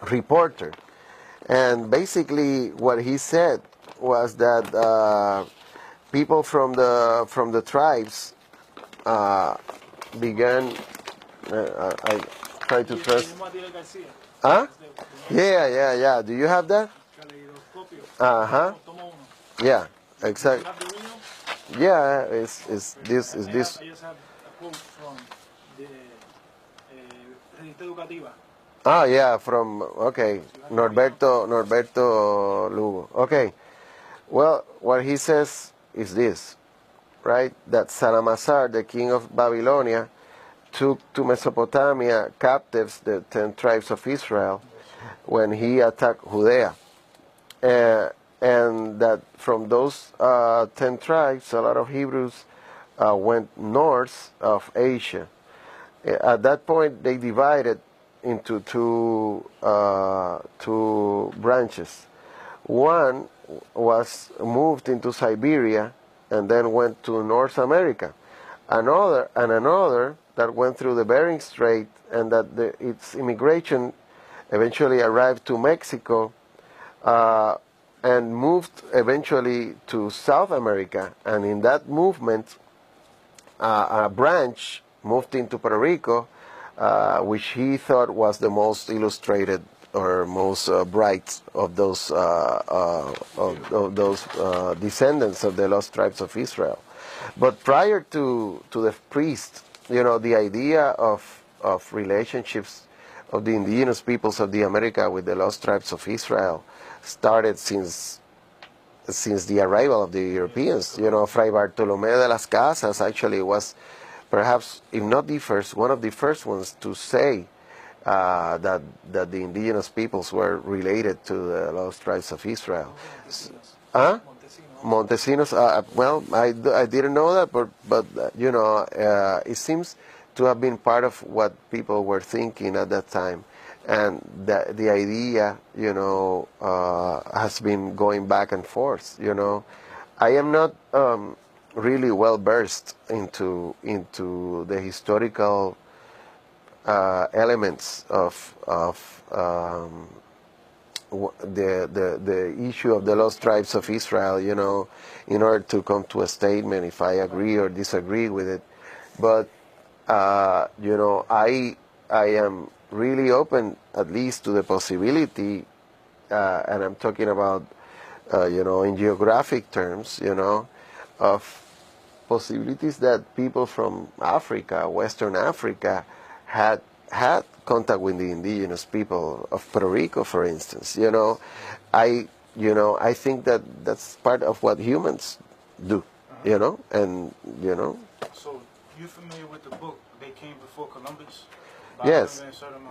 reporter, and basically what he said was that people from the tribes began. I try to trust. Huh? Yeah. Do you have that? Uh-huh. Yeah, exactly. Yeah, it's this is this. I just have a quote from the Revista Educativa. Ah, yeah, from Norberto Lugo. Okay. Well, what he says is this, right? That Shalmaneser, the king of Babylonia, took to Mesopotamia captives the 10 tribes of Israel when he attacked Judea. And that from those 10 tribes, a lot of Hebrews went north of Asia. At that point, they divided into two branches. One was moved into Siberia and then went to North America. Another that went through the Bering Strait, and that its immigration eventually arrived to Mexico and moved eventually to South America. And in that movement, a branch moved into Puerto Rico, which he thought was the most illustrated or most bright of those descendants of the lost tribes of Israel. But prior to the priest, the idea of relationships of the indigenous peoples of the America with the lost tribes of Israel started since the arrival of the Europeans. Fray Bartolomé de las Casas actually was perhaps, if not the first, one of the first ones to say that the indigenous peoples were related to the lost tribes of Israel. Huh? Montesinos. Well, I didn't know that, but it seems to have been part of what people were thinking at that time, and the idea, has been going back and forth. I am not really well versed into the historical elements of the issue of the lost tribes of Israel, in order to come to a statement if I agree or disagree with it. But I am really open, at least, to the possibility, and I'm talking about in geographic terms, of possibilities that people from Africa, Western Africa, had contact with the indigenous people of Puerto Rico, for instance. I think that that's part of what humans do. And So you familiar with the book They Came Before Columbus? Yes.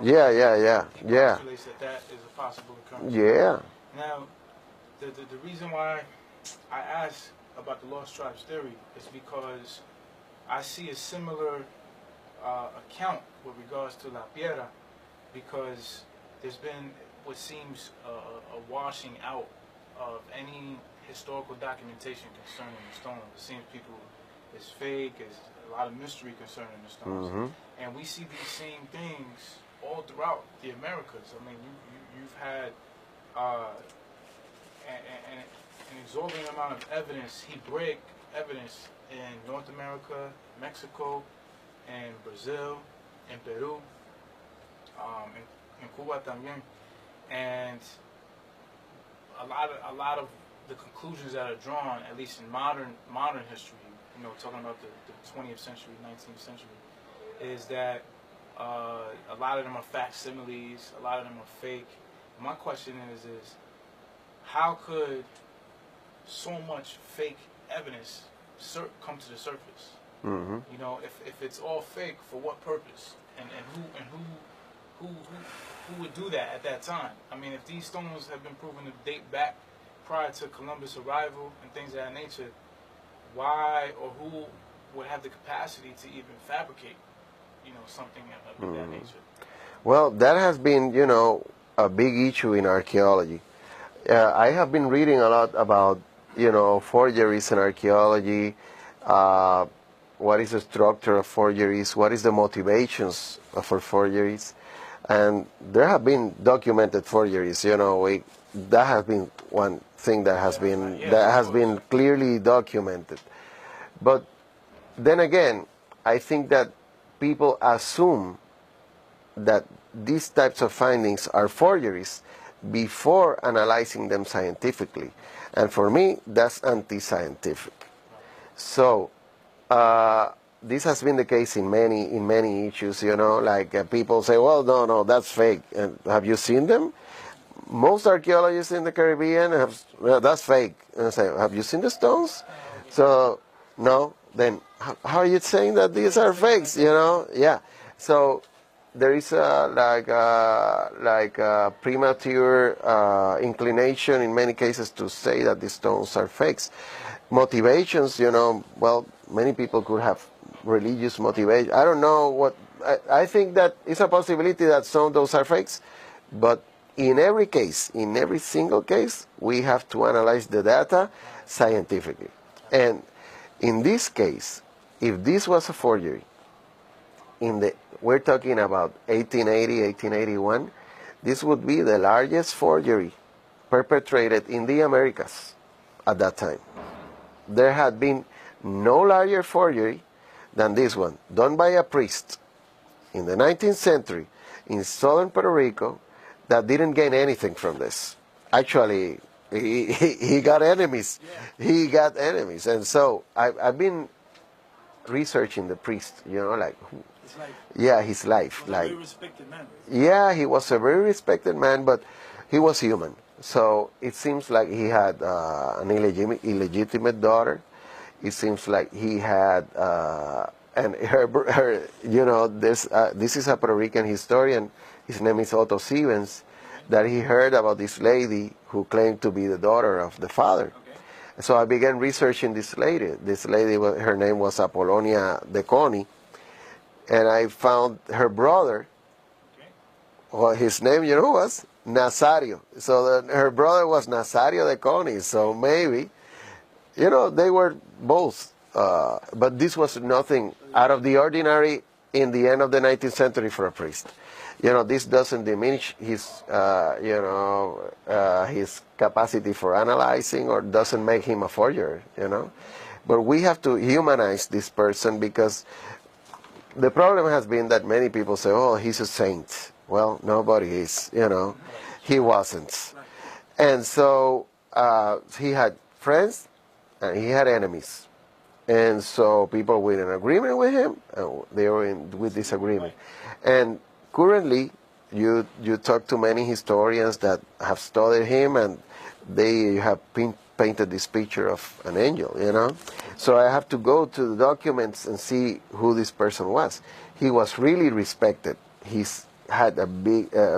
Yeah. Postulates that is a possible occurrence. Yeah. Now, the reason why I asked about the Lost Tribes theory is because I see a similar account with regards to La Piedra, because there's been what seems a washing out of any historical documentation concerning the stones. It seems people is fake, there's a lot of mystery concerning the stones. Mm-hmm. And we see these same things all throughout the Americas. I mean, you've had an exorbitant amount of evidence, Hebraic evidence in North America, Mexico, and Brazil, in Peru, in Cuba también, and a lot of the conclusions that are drawn, at least in modern history, talking about the 20th century, 19th century, is that a lot of them are facsimiles, a lot of them are fake. My question is how could so much fake evidence come to the surface? Mm-hmm. If it's all fake, for what purpose? And who would do that at that time? I mean, if these stones have been proven to date back prior to Columbus' arrival and things of that nature, why or who would have the capacity to even fabricate, something of that nature? Well, that has been, a big issue in archaeology. I have been reading a lot about, forgeries in archaeology. What is the structure of forgeries? What is the motivations for forgeries? And there have been documented forgeries. That has been one thing that has been clearly documented. But then again, I think that people assume that these types of findings are forgeries before analyzing them scientifically. And for me, that's anti-scientific. So this has been the case in many issues, like people say, well, no, that's fake. And have you seen them? Most archaeologists in the Caribbean that's fake. And I say, have you seen the stones? So, no, then how are you saying that these are fakes, Yeah. So there is a premature inclination in many cases to say that these stones are fakes. Motivations, well, many people could have religious motivation. I don't know what. I think that it's a possibility that some of those are fakes, but in every case, in every single case, we have to analyze the data scientifically. And in this case, if this was a forgery, we're talking about 1880, 1881, this would be the largest forgery perpetrated in the Americas at that time. There had been no larger forgery than this one, done by a priest in the 19th century in southern Puerto Rico, that didn't gain anything from this. Actually, he got enemies. Yeah. He got enemies. And so I've been researching the priest, like... His life. Yeah, his life. He was a very respected man. Yeah, he was a very respected man, but he was human. So it seems like he had an illegitimate daughter. It seems like he had... and her this is a Puerto Rican historian. His name is Otto Stevens, that he heard about this lady who claimed to be the daughter of the father. Okay. So I began researching this lady. This lady, her name was Apollonia de Coni, and I found her brother. Okay. Well, his name, was Nazario. So her brother was Nazario de Coni. So maybe, they were both. But this was nothing out of the ordinary in the end of the 19th century for a priest. This doesn't diminish his, his capacity for analyzing, or doesn't make him a forger, But we have to humanize this person, because the problem has been that many people say, oh, he's a saint. Well, nobody is, He wasn't. And so he had friends and he had enemies. And so people were in agreement with him, and they were with disagreement. And currently, you talk to many historians that have studied him, and they have painted this picture of an angel, So I have to go to the documents and see who this person was. He was really respected. He's had a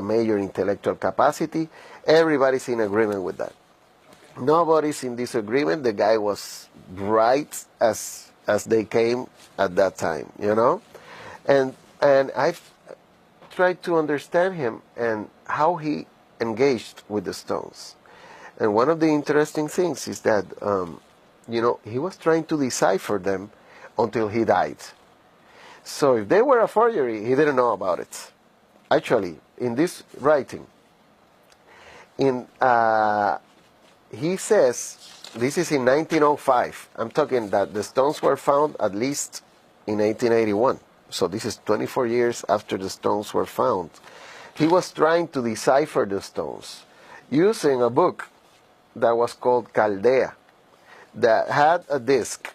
major intellectual capacity. Everybody's in agreement with that. Nobody's in disagreement. The guy was bright as they came at that time, And I've tried to understand him and how he engaged with the stones. And one of the interesting things is that, he was trying to decipher them until he died. So if they were a forgery, he didn't know about it. Actually, in this writing, he says, this is in 1905. I'm talking that the stones were found at least in 1881. So this is 24 years after the stones were found. He was trying to decipher the stones using a book that was called Chaldea, that had a disc,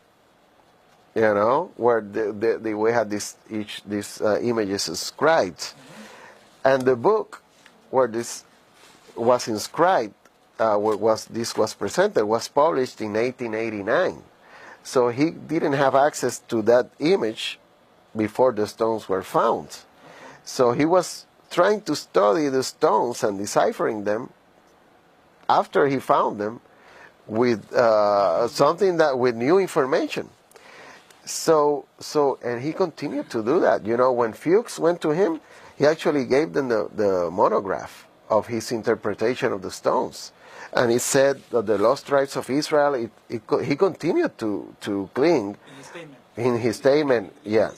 where we had these images inscribed. And the book where this was inscribed, this was presented, was published in 1889. So he didn't have access to that image before the stones were found. So he was trying to study the stones and deciphering them after he found them with with new information. So and he continued to do that. When Fuchs went to him, he actually gave them the monograph of his interpretation of the stones. And he said that the lost tribes of Israel, he continued to cling. In his statement, yeah.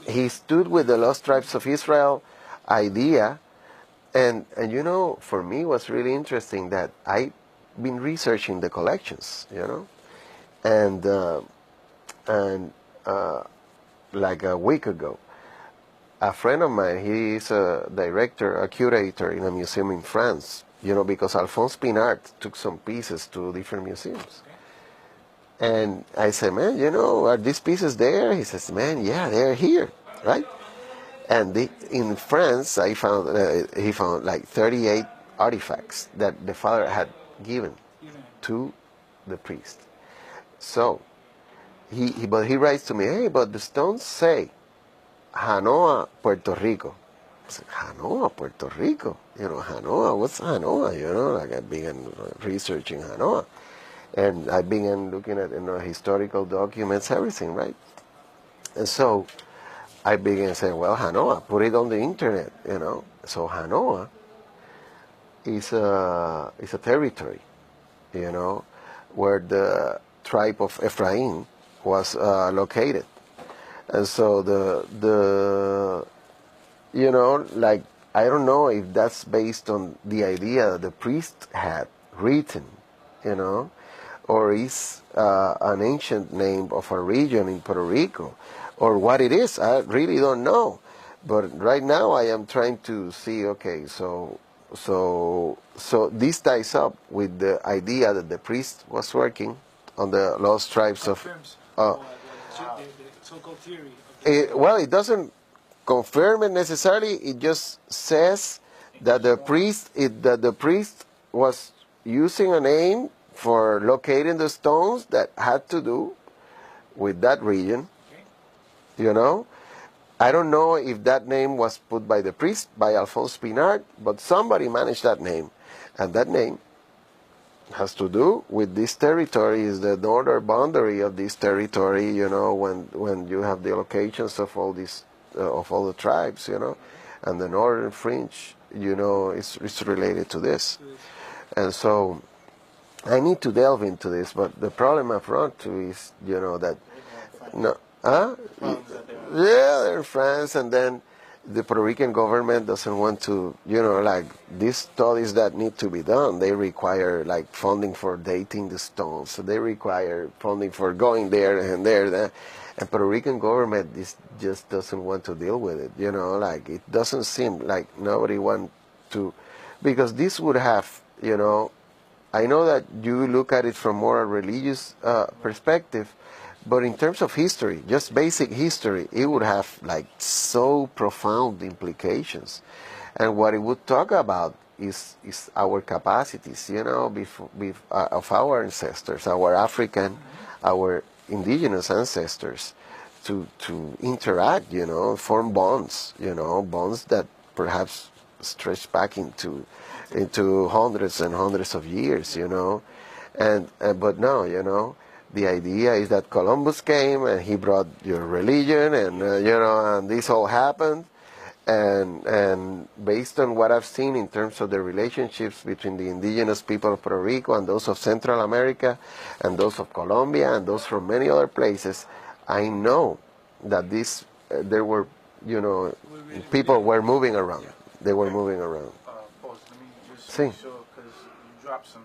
He stood with the lost tribes of Israel idea. And you know, for me, it was really interesting that I've been researching the collections, you know, and like a week ago, a friend of mine, he is a director, a curator in a museum in France, you know, because Alphonse Pinard took some pieces to different museums. And I said, man, you know, are these pieces there? He says, man, yeah, they're here, right? And in France, he found like 38 artifacts that the father had given to the priest. So but he writes to me, hey, but the stones say Janohah, Puerto Rico. I said, Janohah, Puerto Rico? You know, Janohah, what's Janohah? You know, like I began researching Janohah. And I began looking at, you know, historical documents, everything, right? And so I began saying, well, Janohah, put it on the internet, you know. So Janohah is a territory, you know, where the tribe of Ephraim was located. And so you know, like, I don't know if that's based on the idea that the priest had written, you know, or is an ancient name of a region in Puerto Rico, or what it is. I really don't know. But right now I am trying to see, okay, so this ties up with the idea that the priest was working on the lost tribes of... the so-called theory. Well, it doesn't confirm it necessarily. It just says that the priest was using a name for locating the stones that had to do with that region, you know. I don't know if that name was put by the priest, by Alphonse Pinard, but somebody managed that name. And that name has to do with this territory, is the northern boundary of this territory, you know, when you have the locations of all these, of all the tribes, you know. And the northern fringe, you know, is related to this. And so I need to delve into this, but the problem I've run to is, you know, that... No, huh? Yeah, they're in France, and then the Puerto Rican government doesn't want to, you know, like, these studies that need to be done, they require, like, funding for dating the stones, so they require funding for going there and there, and Puerto Rican government just doesn't want to deal with it, you know, like, it doesn't seem like nobody want to, because this would have, you know, I know that you look at it from more a religious perspective, but in terms of history, just basic history, it would have like so profound implications. And what it would talk about is our capacities, you know, of our ancestors, our African, our indigenous ancestors, to interact, you know, form bonds, you know, bonds that perhaps stretch back into hundreds and hundreds of years, you know. But no, you know, the idea is that Columbus came and he brought your religion, and you know, and this all happened, and based on what I've seen in terms of the relationships between the indigenous people of Puerto Rico and those of Central America and those of Colombia and those from many other places, I know that there were, you know, people were moving around. They were moving around. Boss, let me just Sí. make sure, because you dropped some